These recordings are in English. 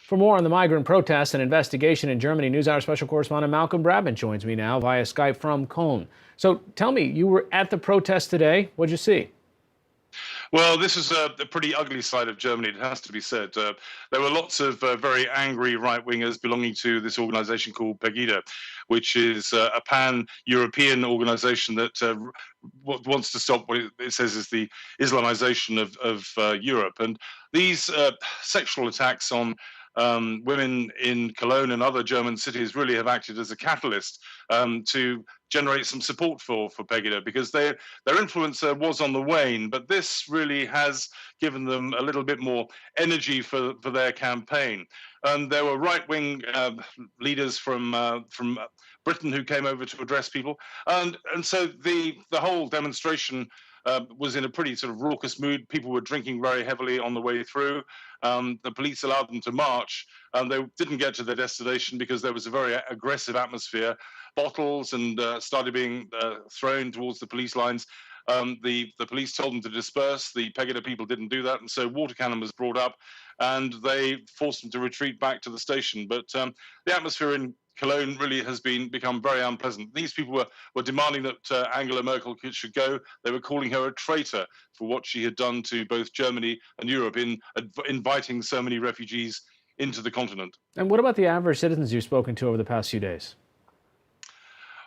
For more on the migrant protests and investigation in Germany, NewsHour special correspondent Malcolm Brabant joins me now via Skype from Cologne. So tell me, you were at the protest today. What'd you see? Well, this is a pretty ugly side of Germany, it has to be said. There were lots of very angry right-wingers belonging to this organization called Pegida, which is a pan-European organization that wants to stop what it says is the Islamization of Europe. And these sexual attacks on women in Cologne and other German cities really have acted as a catalyst to generate some support for Pegida, because their influence was on the wane, but this really has given them a little bit more energy for their campaign. There were right-wing leaders from Britain who came over to address people, and so the whole demonstration was in a pretty sort of raucous mood. People were drinking very heavily on the way through. The police allowed them to march, and they didn't get to their destination because there was a very aggressive atmosphere. Bottles and started being thrown towards the police lines. The police told them to disperse. The Pegida people didn't do that, and so water cannon was brought up, and they forced them to retreat back to the station. But the atmosphere in Cologne really has become very unpleasant. These people were demanding that Angela Merkel should go. They were calling her a traitor for what she had done to both Germany and Europe in inviting so many refugees into the continent. And what about the average citizens you've spoken to over the past few days?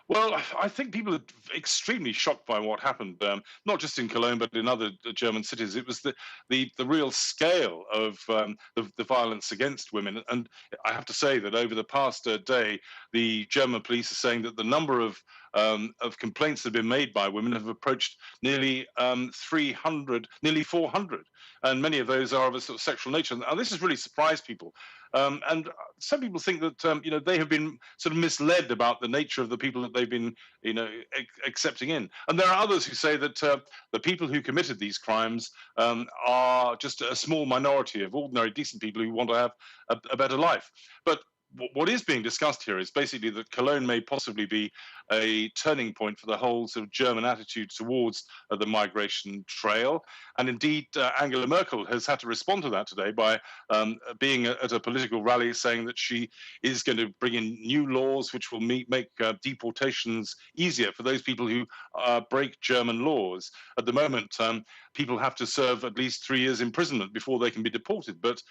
Well, I think people are extremely shocked by what happened, not just in Cologne, but in other German cities. It was the real scale of the violence against women. And I have to say that over the past day, the German police are saying that the number of complaints that have been made by women have approached nearly 300, nearly 400. And many of those are of a sort of sexual nature. And this has really surprised people. And some people think that they have been sort of misled about the nature of the people that they've been accepting in. And there are others who say that the people who committed these crimes are just a small minority of ordinary, decent people who want to have a better life. But what is being discussed here is basically that Cologne may possibly be a turning point for the whole sort of German attitude towards the migration trail. And indeed, Angela Merkel has had to respond to that today by being at a political rally saying that she is going to bring in new laws which will make deportations easier for those people who break German laws. At the moment, people have to serve at least 3 years imprisonment before they can be deported. But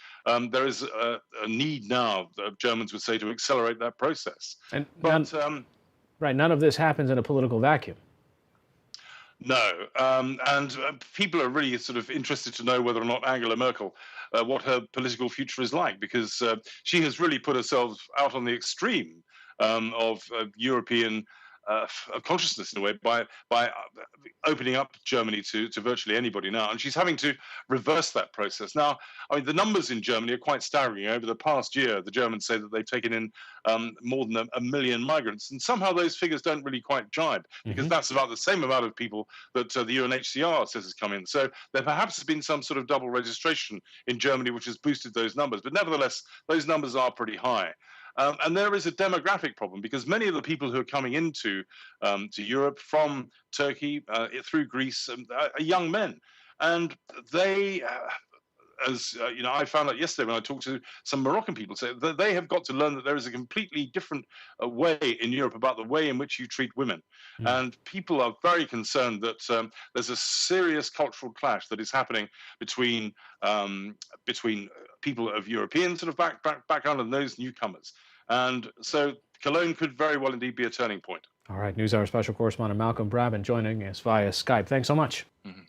there is a need now, Germans would say, to accelerate that process. Right, none of this happens in a political vacuum. No, and people are really sort of interested to know whether or not Angela Merkel, what her political future is like, because she has really put herself out on the extreme of European consciousness in a way by opening up Germany to virtually anybody now, and she's having to reverse that process. Now, I mean, the numbers in Germany are quite staggering. Over the past year, the Germans say that they've taken in more than a million migrants, and somehow those figures don't really quite jibe, because that's about the same amount of people that the UNHCR says has come in. So there perhaps has been some sort of double registration in Germany, which has boosted those numbers. But nevertheless, those numbers are pretty high. And there is a demographic problem, because many of the people who are coming into to Europe from Turkey through Greece are young men, and they, I found out yesterday when I talked to some Moroccan people, say that they have got to learn that there is a completely different way in Europe about the way in which you treat women, and people are very concerned that there's a serious cultural clash that is happening between people of European sort of background and those newcomers. And so Cologne could very well indeed be a turning point. All right, NewsHour special correspondent Malcolm Brabant joining us via Skype. Thanks so much. Mm-hmm.